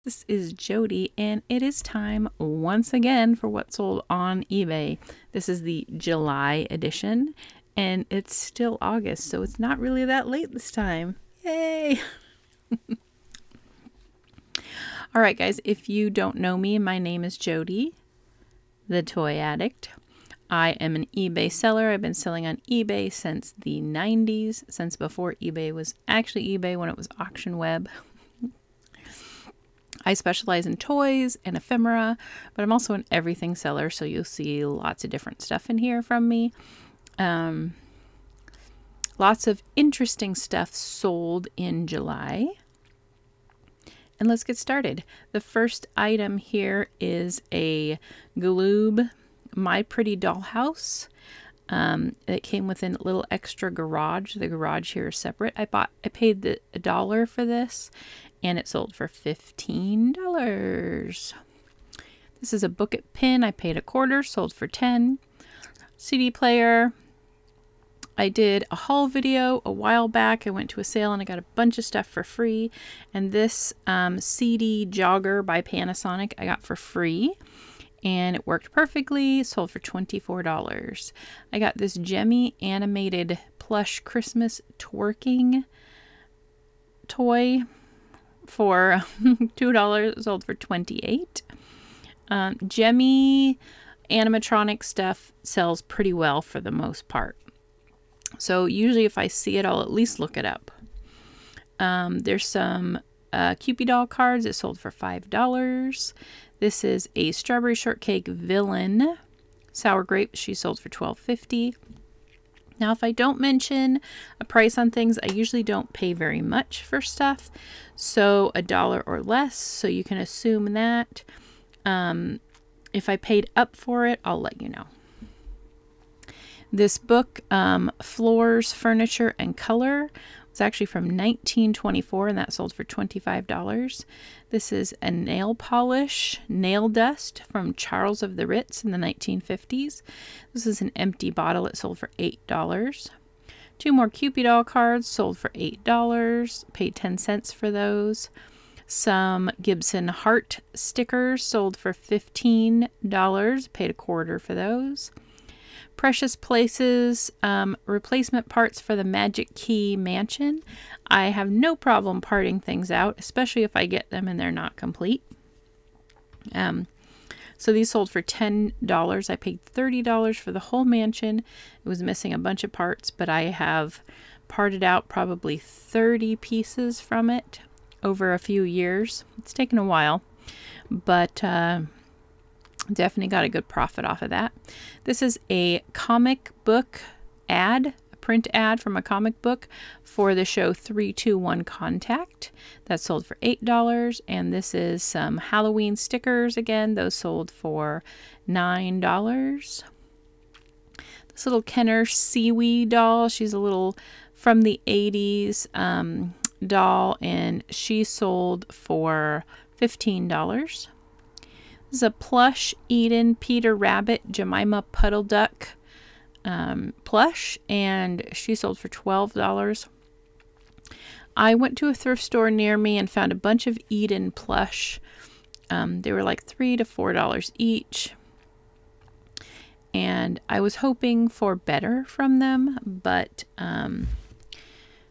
This is Jody, and it is time once again for what sold on eBay. This is the July edition, and it's still August, so it's not really that late this time. Yay! All right, guys, if you don't know me, my name is Jody, the Toy-Addict. I am an eBay seller. I've been selling on eBay since the 90s, since before eBay was actually eBay, when it was auction web. I specialize in toys and ephemera, but I'm also an everything seller, so you'll see lots of different stuff in here from me. Lots of interesting stuff sold in July. And let's get started. The first item here is a Gloob My Pretty Dollhouse. It came with a little extra garage. The garage here is separate. I paid $1 for this, and it sold for $15. This is a Book It pin. I paid $0.25, sold for $10. CD player. I did a haul video a while back. I went to a sale and I got a bunch of stuff for free. And this CD jogger by Panasonic I got for free. And it worked perfectly. Sold for $24. I got this Gemmy animated plush Christmas twerking toy for $2. Sold for $28. Gemmy animatronic stuff sells pretty well for the most part. So usually if I see it, I'll at least look it up. There's some Cupid doll cards. It sold for $5. This is a strawberry shortcake villain sour grape. She sold for $12.50. Now, if I don't mention a price on things, I usually don't pay very much for stuff. So $1 or less. So you can assume that. If I paid up for it, I'll let you know. This book, Floors, Furniture, and Color, was actually from 1924, and that sold for $25. This is a nail polish, nail dust from Charles of the Ritz in the 1950s. This is an empty bottle. It sold for $8. Two more Cupid doll cards sold for $8. Paid 10 cents for those. Some Gibson heart stickers sold for $15. Paid $0.25 for those. Precious Places replacement parts for the Magic Key Mansion. I have no problem parting things out, especially if I get them and they're not complete. So these sold for $10. I paid $30 for the whole mansion. It was missing a bunch of parts, but I have parted out probably 30 pieces from it over a few years. It's taken a while, but definitely got a good profit off of that. This is a comic book ad, a print ad from a comic book for the show 321 Contact. That sold for $8. And this is some Halloween stickers again. Those sold for $9. This little Kenner seaweed doll. She's a little from the 80s doll, and she sold for $15. This is a plush Eden Peter Rabbit Jemima Puddle Duck plush, and she sold for $12. I went to a thrift store near me and found a bunch of Eden plush. They were like $3 to $4 each. And I was hoping for better from them, but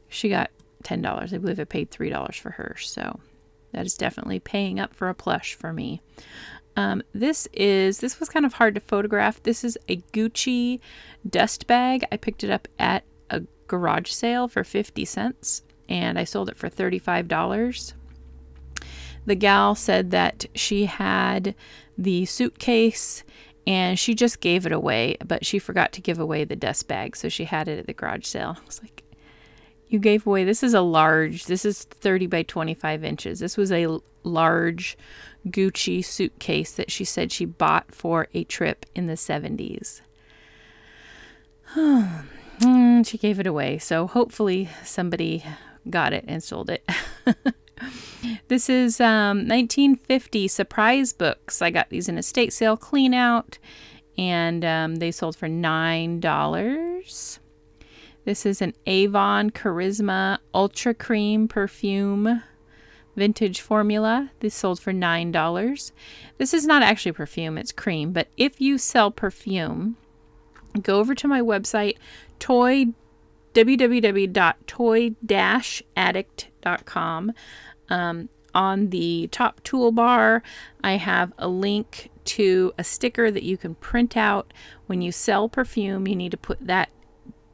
she got $10. I believe I paid $3 for her, so that is definitely paying up for a plush for me. This was kind of hard to photograph. This is a Gucci dust bag. I picked it up at a garage sale for 50 cents, and I sold it for $35. The gal said that she had the suitcase and she just gave it away, but she forgot to give away the dust bag, so she had it at the garage sale. I was like, you gave away, this is a large, this is 30 by 25 inches. This was a large Gucci suitcase that she said she bought for a trip in the 70s. She gave it away, so hopefully somebody got it and sold it. This is 1950 surprise books. I got these in a estate sale clean out, and they sold for $9. This is an Avon Charisma Ultra Cream Perfume vintage formula. This sold for $9. This is not actually perfume, it's cream. But if you sell perfume, go over to my website, www.toy-addict.com. On the top toolbar, I have a link to a sticker that you can print out. When you sell perfume, you need to put that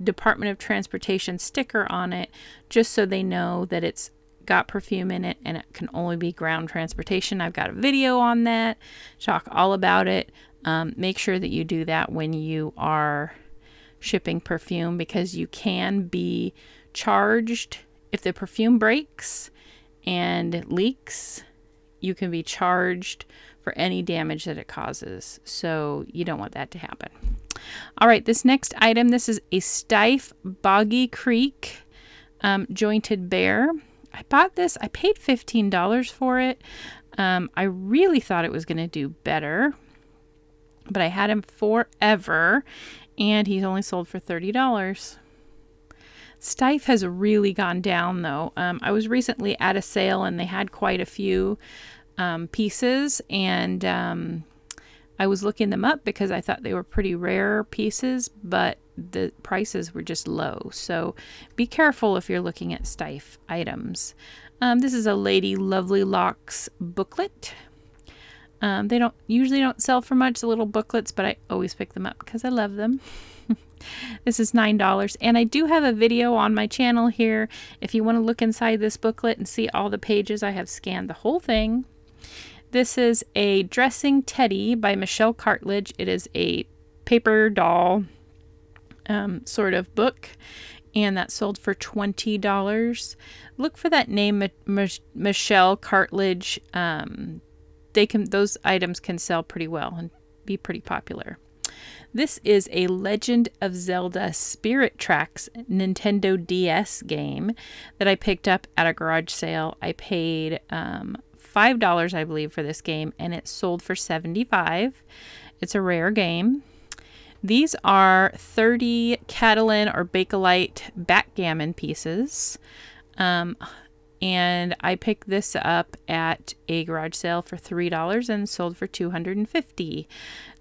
Department of Transportation sticker on it, just so they know that it's got perfume in it and it can only be ground transportation. I've got a video on that, talk all about it. Make sure that you do that when you are shipping perfume, because you can be charged if the perfume breaks and leaks. You can be charged for any damage that it causes, so you don't want that to happen. All right, this next item, this is a Steiff Boggy Creek jointed bear. I bought this, I paid $15 for it. I really thought it was going to do better, but I had him forever, and he's only sold for $30. Steiff has really gone down, though. I was recently at a sale, and they had quite a few pieces, and I was looking them up because I thought they were pretty rare pieces, but the prices were just low. So be careful if you're looking at Steiff items. This is a Lady Lovely Locks booklet. They usually don't sell for much, the little booklets, but I always pick them up because I love them. This is $9, and I do have a video on my channel here. If you want to look inside this booklet and see all the pages, I have scanned the whole thing. This is a Dressing Teddy by Michelle Cartledge. It is a paper doll sort of book, and that sold for $20. Look for that name, Michelle Cartledge. Those items can sell pretty well and be pretty popular. This is a Legend of Zelda Spirit Tracks Nintendo DS game that I picked up at a garage sale. I paid $5, I believe, for this game, and it sold for $75. It's a rare game. These are 30 Catalan or Bakelite backgammon pieces. And I picked this up at a garage sale for $3 and sold for $250.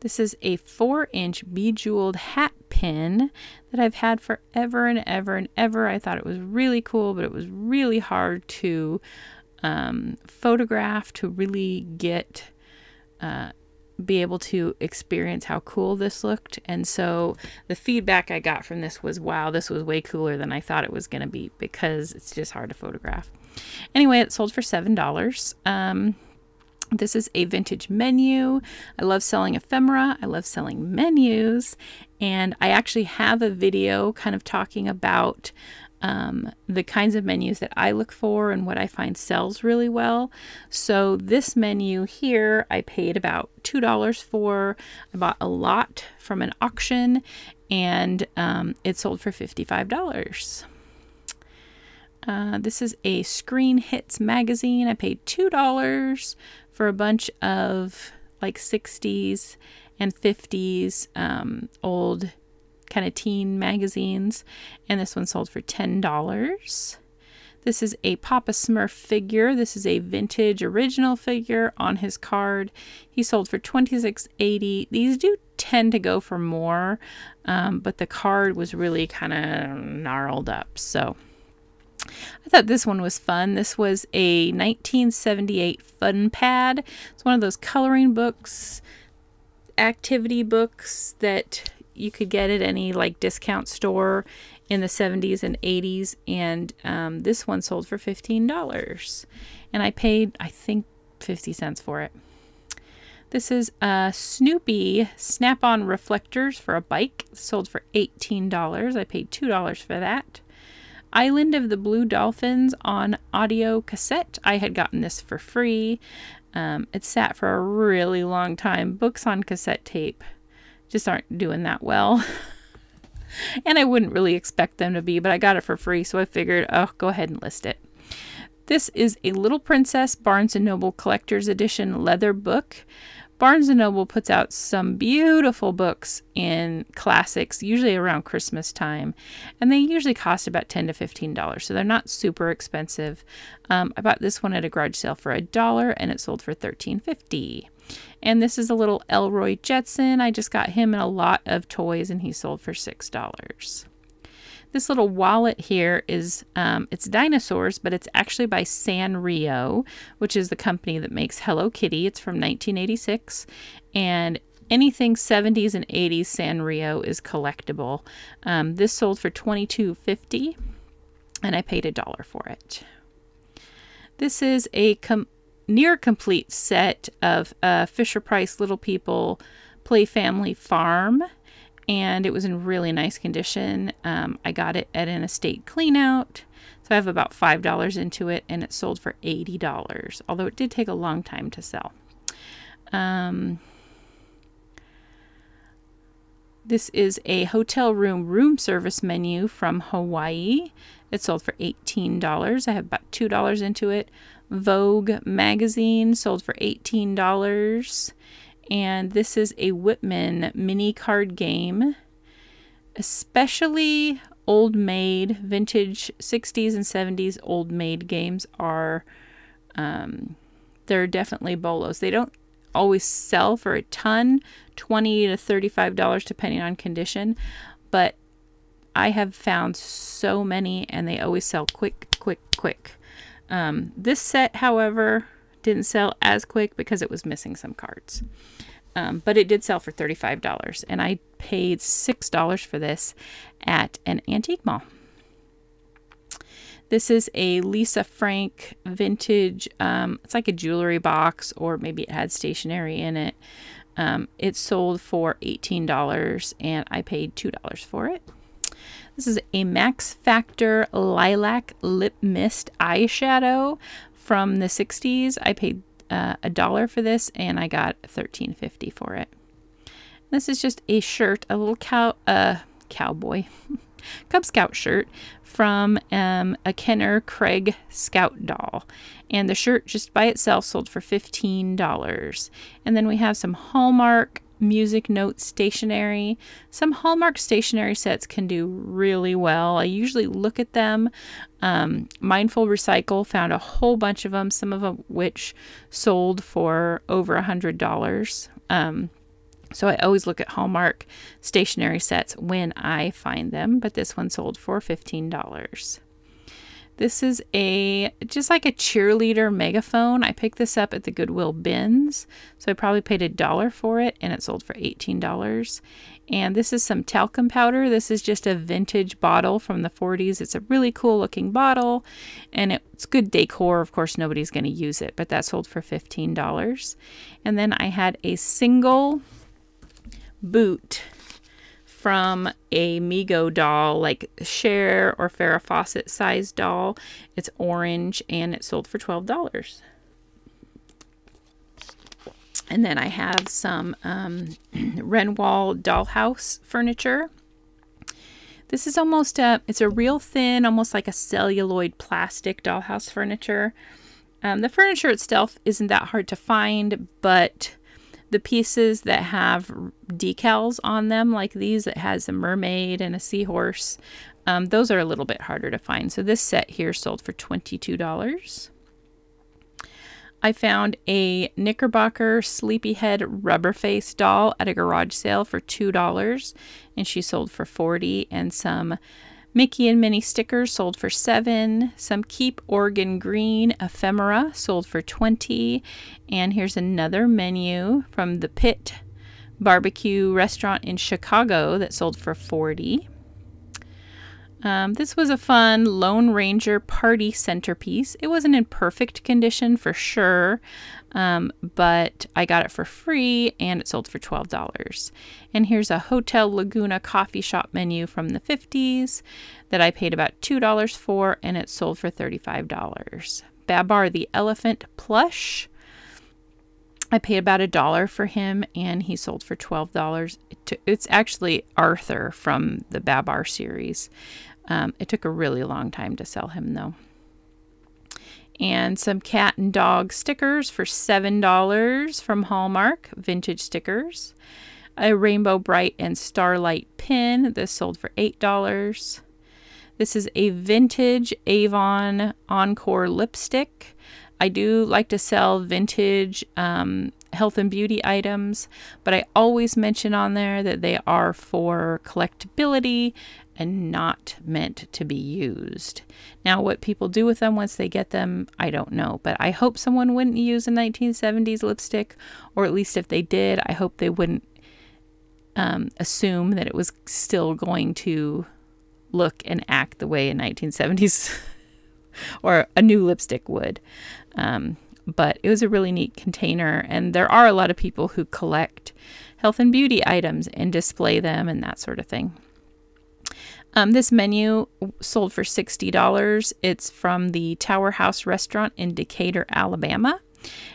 This is a 4-inch bejeweled hat pin that I've had forever and ever and ever. I thought it was really cool, but it was really hard to photograph, to really get be able to experience how cool this looked. And so the feedback I got from this was, wow, this was way cooler than I thought it was going to be, because it's just hard to photograph. Anyway, it sold for $7. This is a vintage menu. I love selling ephemera. I love selling menus. And I actually have a video kind of talking about the kinds of menus that I look for and what I find sells really well. So this menu here, I paid about $2 for. I bought a lot from an auction, and it sold for $55. This is a Screen Hits magazine. I paid $2 for a bunch of like 60s and 50s old kind of teen magazines, and this one sold for $10. This is a Papa Smurf figure. This is a vintage original figure on his card. He sold for $26.80. These do tend to go for more, but the card was really kind of gnarled up, so I thought this one was fun. This was a 1978 Fun Pad. It's one of those coloring books, activity books that you could get at any like discount store in the 70s and 80s, and this one sold for $15, and I paid, I think, 50 cents for it. This is a Snoopy snap-on reflectors for a bike. Sold for $18. I paid $2 for that. Island of the Blue Dolphins on audio cassette. I had gotten this for free. It sat for a really long time. Books on cassette tape just aren't doing that well. And I wouldn't really expect them to be, but I got it for free, so I figured, oh, go ahead and list it. This is a Little Princess Barnes & Noble Collector's Edition leather book Barnes & Noble puts out some beautiful books in classics, usually around Christmas time, and they usually cost about $10 to $15, so they're not super expensive. I bought this one at a garage sale for $1, and it sold for $13.50. And this is a little Elroy Jetson. I just got him in a lot of toys, and he sold for $6. This little wallet here is, it's dinosaurs, but it's actually by Sanrio, which is the company that makes Hello Kitty. It's from 1986, and anything 70s and 80s Sanrio is collectible. This sold for $22.50, and I paid $1 for it. This is a near complete set of Fisher-Price Little People Play Family Farm, and it was in really nice condition. I got it at an estate clean out, so I have about $5 into it, and it sold for $80, although it did take a long time to sell. This is a hotel room service menu from Hawaii. It sold for $18. I have about $2 into it. Vogue magazine sold for $18. And this is a Whitman mini card game, especially old maid, vintage 60s and 70s old maid games are, they're definitely bolos. They don't always sell for a ton, $20 to $35 depending on condition, but I have found so many and they always sell quick. This set, however, didn't sell as quick because it was missing some cards. But it did sell for $35, and I paid $6 for this at an antique mall. This is a Lisa Frank vintage, it's like a jewelry box, or maybe it had stationery in it. It sold for $18, and I paid $2 for it. This is a Max Factor Lilac Lip Mist eyeshadow from the 60s. I paid $1 for this, and I got $13.50 for it. This is just a shirt, a little cowboy Cub Scout shirt from a Kenner Craig Scout doll, and the shirt just by itself sold for $15. And then we have some Hallmark music note stationery. Some Hallmark stationery sets can do really well. I usually look at them. Mindful Recycle found a whole bunch of them, some of them which sold for over $100. So I always look at Hallmark stationery sets when I find them, but this one sold for $15. This is just like a cheerleader megaphone. I picked this up at the Goodwill bins, so I probably paid $1 for it, and it sold for $18. And this is some talcum powder. This is just a vintage bottle from the 40s. It's a really cool looking bottle, and it's good decor. Of course, nobody's going to use it, but that sold for $15. And then I had a single boot from a Mego doll, like Cher or Farrah Fawcett size doll. It's orange, and it sold for $12. And then I have some Renwall dollhouse furniture. This is almost it's a real thin, almost like a celluloid plastic dollhouse furniture. The furniture itself isn't that hard to find, but the pieces that have decals on them, like these that has a mermaid and a seahorse, those are a little bit harder to find. So this set here sold for $22. I found a Knickerbocker Sleepyhead rubber face doll at a garage sale for $2, and she sold for $40. And some Mickey and Minnie stickers sold for $7. Some Keep Oregon Green ephemera sold for $20. And here's another menu from the Pit Barbecue restaurant in Chicago that sold for $40. This was a fun Lone Ranger party centerpiece. It wasn't in perfect condition for sure, but I got it for free, and it sold for $12. And here's a Hotel Laguna coffee shop menu from the 50s that I paid about $2 for, and it sold for $35. Babar the Elephant plush. I paid about $1 for him, and he sold for $12. It's actually Arthur from the Babar series. It took a really long time to sell him, though. and some cat and dog stickers for $7 from Hallmark, vintage stickers. A Rainbow Bright and Starlight pin. This sold for $8. This is a vintage Avon Encore lipstick. I do like to sell vintage health and beauty items, but I always mention on there that they are for collectability and not meant to be used. Now, what people do with them once they get them, I don't know, but I hope someone wouldn't use a 1970s lipstick, or at least if they did, I hope they wouldn't assume that it was still going to look and act the way a 1970s or a new lipstick would. But it was a really neat container, and there are a lot of people who collect health and beauty items and display them and that sort of thing. This menu sold for $60. It's from the Tower House restaurant in Decatur, Alabama.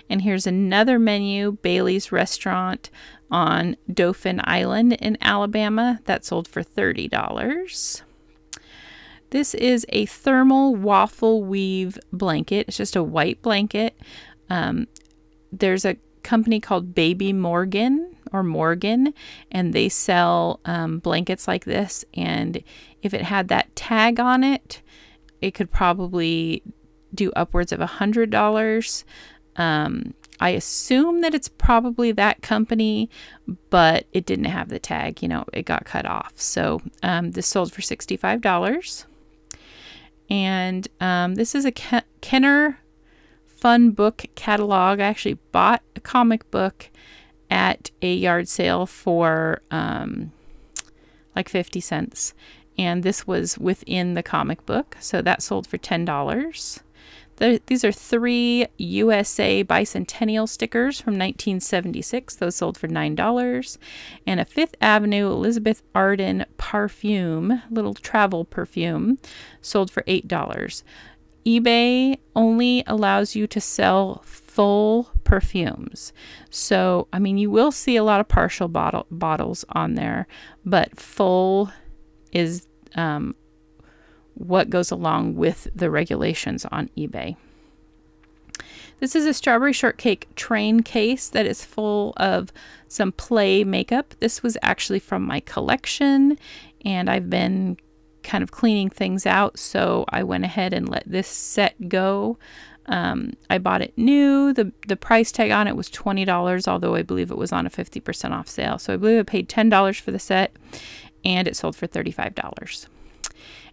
And here's another menu, Bailey's Restaurant on Dauphin Island in Alabama. That sold for $30. This is a thermal waffle weave blanket. It's just a white blanket. There's a company called Baby Morgan, and they sell blankets like this. And if it had that tag on it, it could probably do upwards of $100. I assume that it's probably that company, but it didn't have the tag. You know, it got cut off. So this sold for $65. And this is a Kenner Fun Book catalog. I actually bought a comic book at a yard sale for like 50 cents. And this was within the comic book. So that sold for $10. These are 3 USA Bicentennial stickers from 1976. Those sold for $9. And a Fifth Avenue Elizabeth Arden perfume, little travel perfume, sold for $8. eBay only allows you to sell full perfumes. So, I mean, you will see a lot of partial bottles on there, but full is what goes along with the regulations on eBay. This is a strawberry shortcake train case that is full of some play makeup. This was actually from my collection, and I've been kind of cleaning things out, so I went ahead and let this set go. I bought it new. The price tag on it was $20, although I believe it was on a 50% off sale. So I believe I paid $10 for the set, and it sold for $35.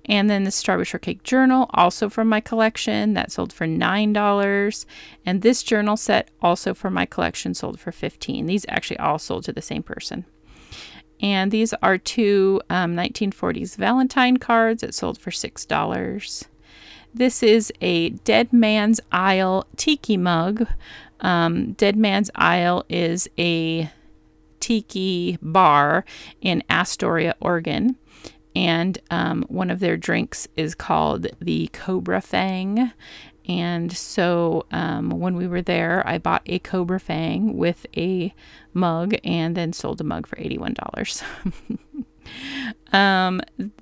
And then the Strawberry Shortcake Journal, also from my collection, that sold for $9. And this journal set, also from my collection, sold for $15. These actually all sold to the same person. And these are 2 1940s Valentine cards that sold for $6. This is a Dead Man's Isle tiki mug. Dead Man's Isle is a tiki bar in Astoria, Oregon. And one of their drinks is called the Cobra Fang. And so when we were there, I bought a Cobra Fang with a mug and then sold the mug for $81.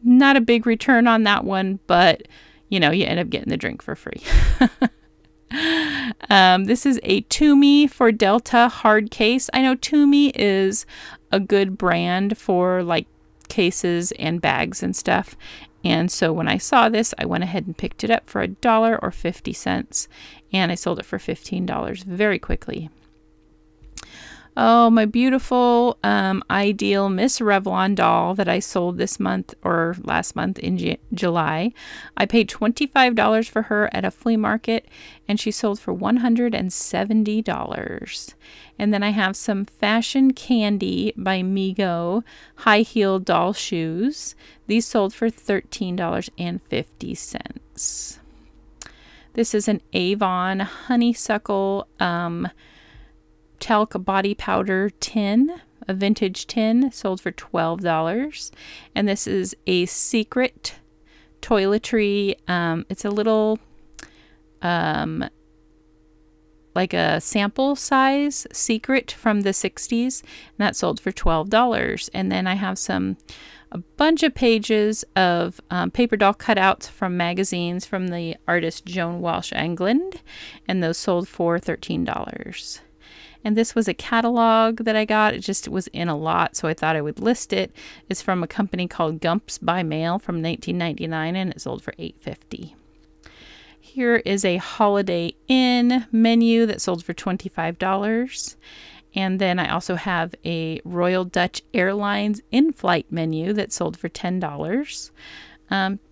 Not a big return on that one, but you know, you end up getting the drink for free. This is a Toomey for Delta hard case. I know Toomey is a good brand for like cases and bags and stuff. And so when I saw this, I went ahead and picked it up for $1 or 50 cents, and I sold it for $15 very quickly. Oh, my beautiful Ideal Miss Revlon doll that I sold this month or last month in July. I paid $25 for her at a flea market, and she sold for $170. And then I have some Fashion Candy by Migo high heel doll shoes. These sold for $13.50. This is an Avon Honeysuckle talc body powder tin, a vintage tin, sold for $12. And this is a Secret toiletry. It's a little like a sample size Secret from the 60s, and that sold for $12. And then I have some a bunch of pages of paper doll cutouts from magazines from the artist Joan Walsh England, and those sold for $13. And this was a catalog that I got. It just was in a lot, so I thought I would list it. It's from a company called Gumps by Mail from 1999, and it sold for $8.50. Here is a Holiday Inn menu that sold for $25. And then I also have a Royal Dutch Airlines in-flight menu that sold for $10.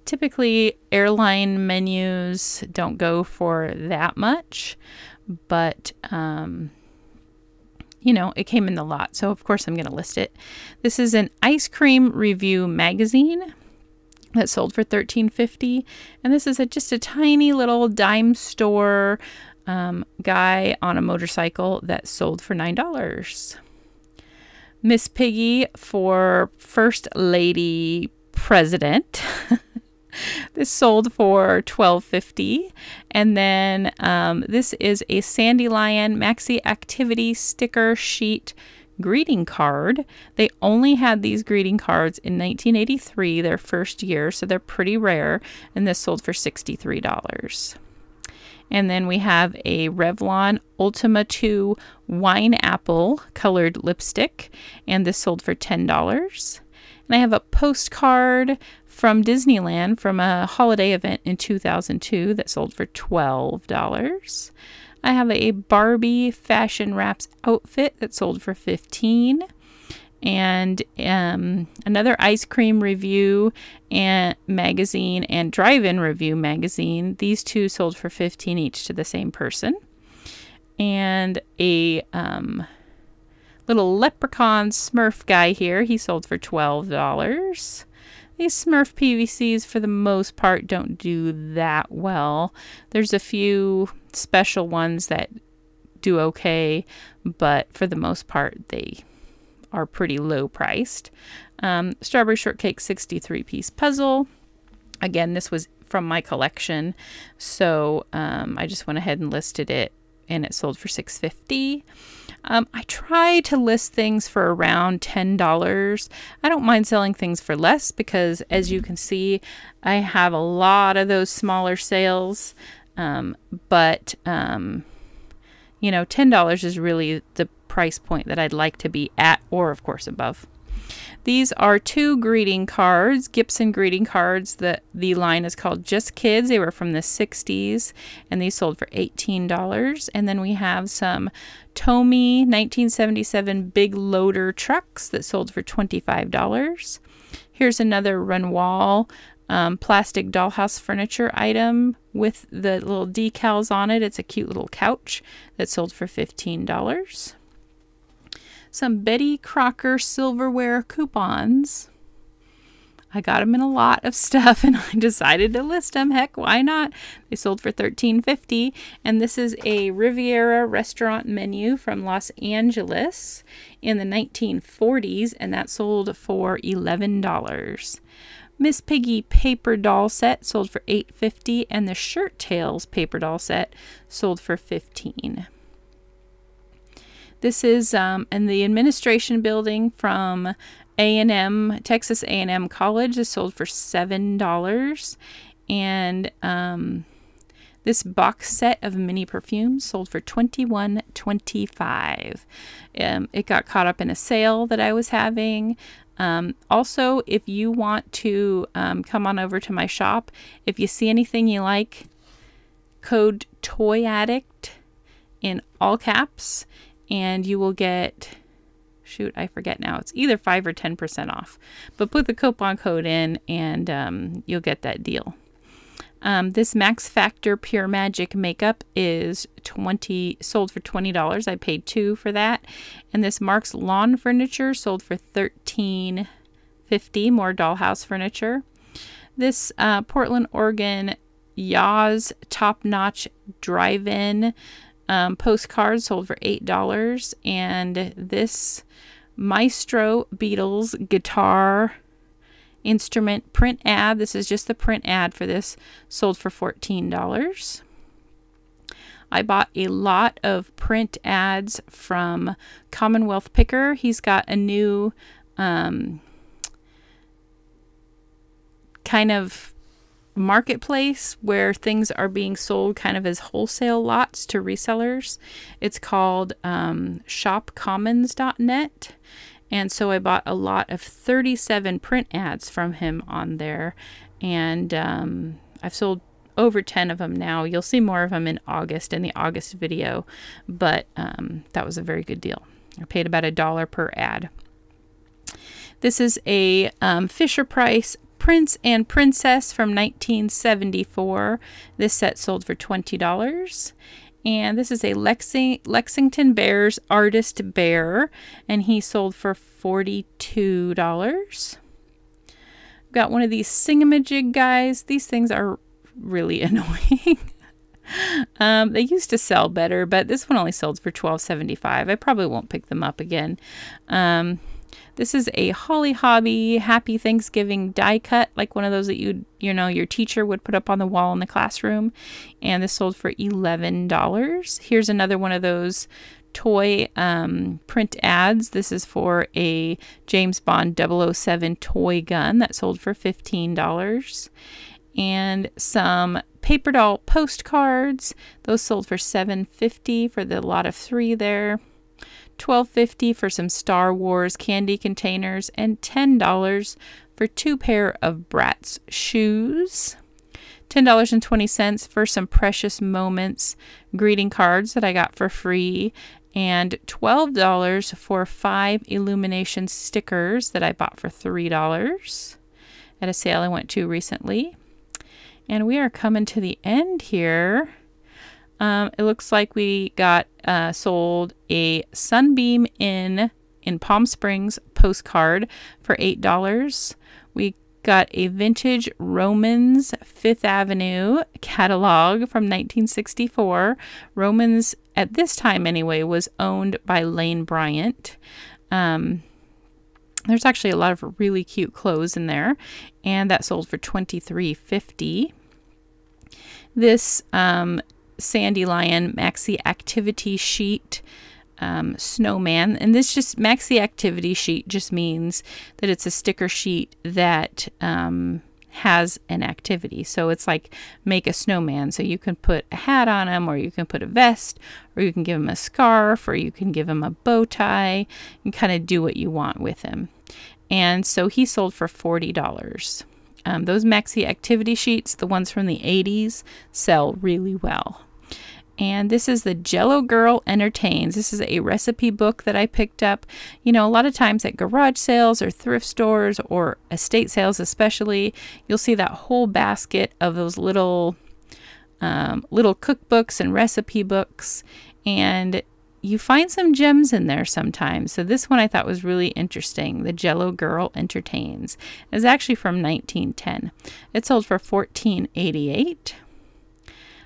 Typically, airline menus don't go for that much, but you know, it came in the lot, so of course I'm going to list it. This is an ice cream review magazine that sold for $13.50, and this is just a tiny little dime store guy on a motorcycle that sold for $9. Miss Piggy for First Lady President. This sold for $12.50. And then this is a Sandy Lion Maxi Activity sticker sheet greeting card. They only had these greeting cards in 1983, their first year, so they're pretty rare, and this sold for $63. And then we have a Revlon Ultima 2 Wine Apple colored lipstick, and this sold for $10. And I have a postcard from Disneyland from a holiday event in 2002 that sold for $12. I have a Barbie Fashion Wraps outfit that sold for $15. And another ice cream review and magazine and drive-in review magazine. These two sold for $15 each to the same person. And a little leprechaun Smurf guy here. He sold for $12. These Smurf PVCs, for the most part, don't do that well. There's a few special ones that do okay, but for the most part, they are pretty low priced. Strawberry Shortcake 63-piece puzzle. Again, this was from my collection, so I just went ahead and listed it, and it sold for $6.50. I try to list things for around $10. I don't mind selling things for less because, as you can see, I have a lot of those smaller sales. But you know, $10 is really the price point that I'd like to be at, or of course above. These are two greeting cards, Gibson greeting cards. The line is called Just Kids. They were from the 60s, and these sold for $18. And then we have some Tomy 1977 big loader trucks that sold for $25. Here's another Renoir plastic dollhouse furniture item with the little decals on it. It's a cute little couch that sold for $15. Some Betty Crocker silverware coupons. I got them in a lot of stuff, and I decided to list them. Heck, why not? They sold for $13.50, and this is a Riviera restaurant menu from Los Angeles in the 1940s, and that sold for $11. Miss Piggy paper doll set sold for $8.50, and the Shirt Tails paper doll set sold for $15. This is in the administration building from A&M, Texas A&M College. This sold for $7. And this box set of mini perfumes sold for $21.25. It got caught up in a sale that I was having. Also, if you want to come on over to my shop, if you see anything you like, code Toy-Addict in all caps, and you will get, shoot, I forget now, it's either 5 or 10% off. But put the coupon code in, and you'll get that deal. This Max Factor Pure Magic makeup is sold for $20. I paid $2 for that. And this Mark's Lawn Furniture sold for $13.50. More dollhouse furniture. This Portland, Oregon Yaz Top Notch Drive-In postcard sold for $8. And this Maestro Beatles guitar instrument print ad, this is just the print ad for this, sold for $14. I bought a lot of print ads from Commonwealth Picker. He's got a new kind of marketplace where things are being sold kind of as wholesale lots to resellers. It's called shopcommons.net. And so I bought a lot of 37 print ads from him on there. And I've sold over 10 of them now. You'll see more of them in August, in the August video. But that was a very good deal. I paid about $1 per ad. This is a Fisher-Price Prince and Princess from 1974. This set sold for $20. And this is a Lexington Bears Artist Bear, and he sold for $42. Got one of these Singamajig guys. These things are really annoying. They used to sell better, but this one only sold for $12.75. I probably won't pick them up again. This is a Holly Hobby Happy Thanksgiving die cut, like one of those that you know your teacher would put up on the wall in the classroom. And this sold for $11. Here's another one of those toy print ads. This is for a James Bond 007 toy gun that sold for $15. And some paper doll postcards. Those sold for $7.50 for the lot of 3 there. $12.50 for some Star Wars candy containers, and $10 for 2 pair of Bratz shoes. $10.20 for some Precious Moments greeting cards that I got for free, and $12 for 5 illumination stickers that I bought for $3 at a sale I went to recently. And we are coming to the end here. It looks like we got sold a Sunbeam in Palm Springs postcard for $8. We got a vintage Romans 5th Avenue catalog from 1964. Romans, at this time anyway, was owned by Lane Bryant. There's actually a lot of really cute clothes in there, and that sold for $23.50. This Sandy Lion Maxi Activity Sheet snowman, and this just Maxi Activity Sheet just means that it's a sticker sheet that has an activity. So it's like make a snowman, so you can put a hat on him, or you can put a vest, or you can give him a scarf, or you can give him a bow tie, and kind of do what you want with him. And so he sold for $40. Those Maxi Activity Sheets, the ones from the 80s, sell really well. And this is the Jello Girl Entertains. This is a recipe book that I picked up. You know, a lot of times at garage sales or thrift stores or estate sales especially, you'll see that whole basket of those little cookbooks and recipe books. And you find some gems in there sometimes. So this one I thought was really interesting. The Jello Girl Entertains. It's actually from 1910. It sold for $14.88.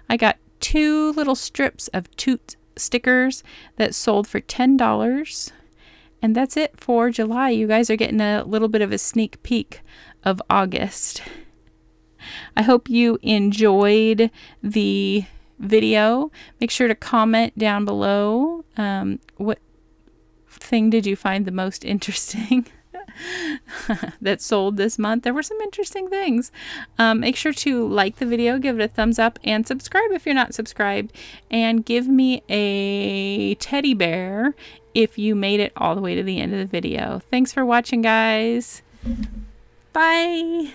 I got 2 little strips of Toot stickers that sold for $10. And that's it for July. You guys are getting a little bit of a sneak peek of August. I hope you enjoyed the video. Make sure to comment down below what thing did you find the most interesting that sold this month. There were some interesting things. Make sure to like the video, give it a thumbs up, and subscribe if you're not subscribed, and give me a teddy bear if you made it all the way to the end of the video. Thanks for watching, guys. Bye.